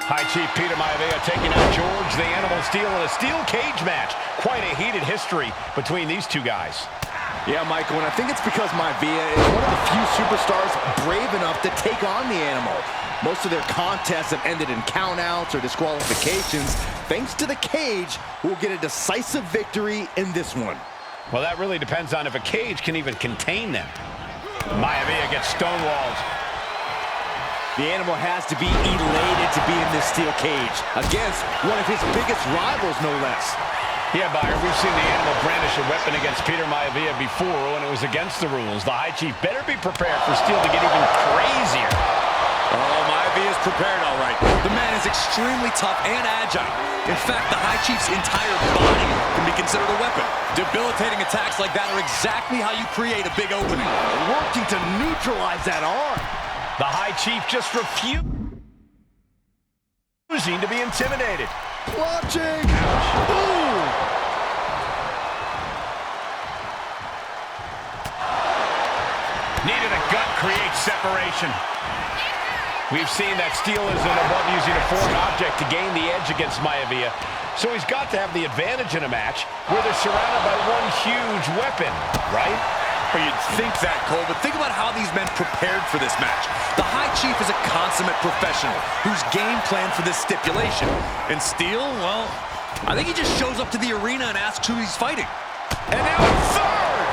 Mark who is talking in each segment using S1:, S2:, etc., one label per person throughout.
S1: High Chief Peter Maivia taking out George the Animal Steele in a steel cage match. Quite a heated history between these two guys.
S2: Yeah, Michael, and I think it's because Maivia is one of the few superstars brave enough to take on the Animal. Most of their contests have ended in countouts or disqualifications. Thanks to the cage, we'll get a decisive victory in this one.
S1: Well, that really depends on if a cage can even contain them. Maivia gets stonewalled.
S2: The Animal has to be elated to be in this steel cage against one of his biggest rivals, no less.
S1: Yeah, Byron, we've seen the Animal brandish a weapon against Peter Maivia before when it was against the rules. The High Chief better be prepared for Steele to get even crazier.
S3: Oh, Maivia is prepared, all right. The man is extremely tough and agile. In fact, the High Chief's entire body can be considered a weapon. Debilitating attacks like that are exactly how you create a big opening.
S2: Working to neutralize that arm.
S1: The High Chief just refusing to be intimidated.
S2: Watching. Ooh.
S1: Needed a gut, creates separation. We've seen that Steele isn't above using a foreign object to gain the edge against Maivia. So he's got to have the advantage in a match where they're surrounded by one huge weapon, right?
S3: Well, you'd think that, Cole, but think about how these men prepared for this match. The High Chief is a consummate professional who's game planned for this stipulation. And Steele, well, I think he just shows up to the arena and asks who he's fighting.
S1: And now a third!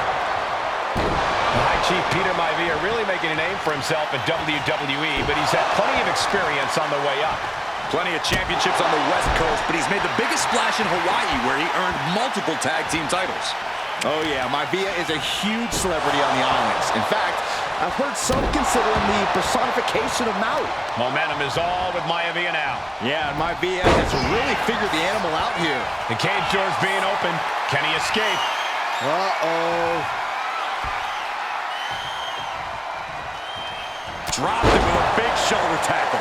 S1: The High Chief Peter Maivia really making a name for himself at WWE, but he's had plenty of experience on the way up.
S3: Plenty of championships on the West Coast, but he's made the biggest splash in Hawaii where he earned multiple tag team titles.
S2: Oh yeah, Maivia is a huge celebrity on the islands. In fact, I've heard some consider him the personification of Maui.
S1: Momentum is all with Maivia now.
S2: Yeah, and Maivia has really figured the Animal out here.
S1: The cage door's being opened. Can he escape?
S2: Uh-oh.
S3: Dropped him with a big shoulder tackle.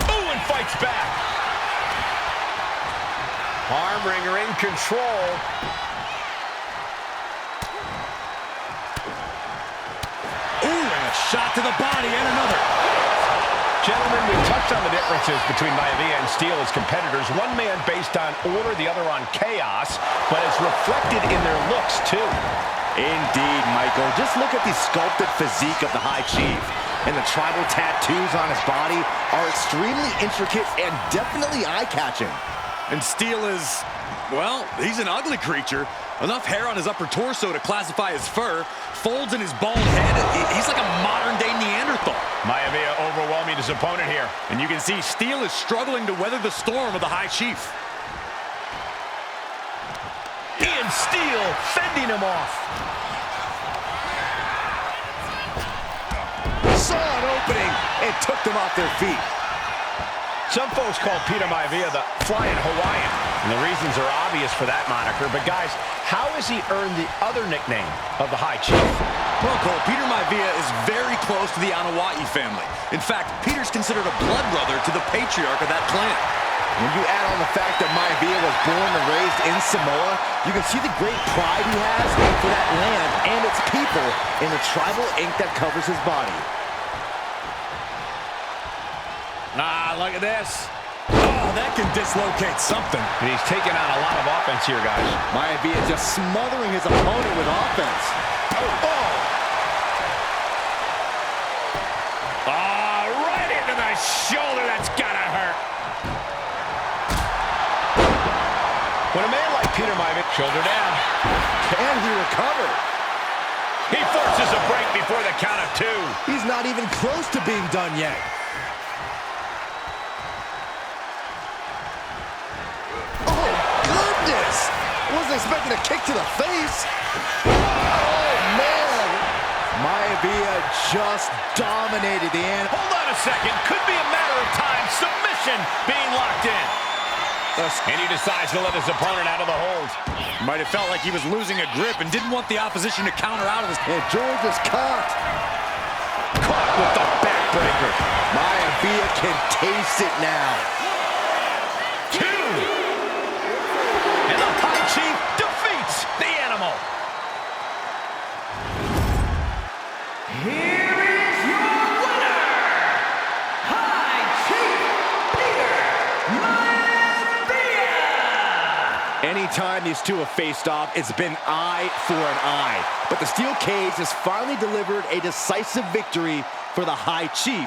S1: Ooh, and fights back. Arm wringer in control.
S3: Ooh, and a shot to the body and another.
S1: Gentlemen, we've touched on the differences between Maivia and Steele as competitors. One man based on order, the other on chaos, but it's reflected in their looks, too.
S2: Indeed, Michael. Just look at the sculpted physique of the High Chief. And the tribal tattoos on his body are extremely intricate and definitely eye-catching.
S3: And Steele is, well, he's an ugly creature. Enough hair on his upper torso to classify as fur. Folds in his bald head. He's like a modern-day Neanderthal.
S1: Maivia overwhelming his opponent here.
S3: And you can see Steele is struggling to weather the storm of the High Chief.
S1: And Steele fending him off.
S2: Saw an opening and took them off their feet.
S1: Some folks call Peter Maivia the Flying Hawaiian, and the reasons are obvious for that moniker. But guys, how has he earned the other nickname of the High Chief?
S3: Well, Cole, Peter Maivia is very close to the Anawa'i family. In fact, Peter's considered a blood brother to the patriarch of that clan.
S2: When you add on the fact that Maivia was born and raised in Samoa, you can see the great pride he has for that land and its people in the tribal ink that covers his body.
S1: Ah, look at this.
S3: Oh, that can dislocate something.
S1: And he's taking on a lot of offense here, guys.
S2: Maivia just smothering his opponent with offense.
S1: Right into the shoulder. That's gotta hurt. When a man like Peter Maivia, shoulder down.
S2: Can he recover?
S1: He forces a break before the count of two.
S2: He's not even close to being done yet. Wasn't expecting a kick to the face. Oh, man. Maivia just dominated the Animal.
S1: Hold on a second. Could be a matter of time. Submission being locked in. And he decides to let his opponent out of the hold.
S3: Might have felt like he was losing a grip and didn't want the opposition to counter out of his...
S2: And George is caught.
S1: Caught with the backbreaker.
S2: Maivia can taste it now.
S1: And the High Chief defeats the Animal. Here is your winner,
S2: Anytime these two have faced off, it's been eye for an eye. But the steel cage has finally delivered a decisive victory for the High Chief,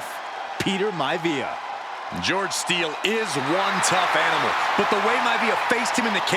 S2: Peter Maivia.
S3: George Steele is one tough animal, but the way Maivia faced him in the cage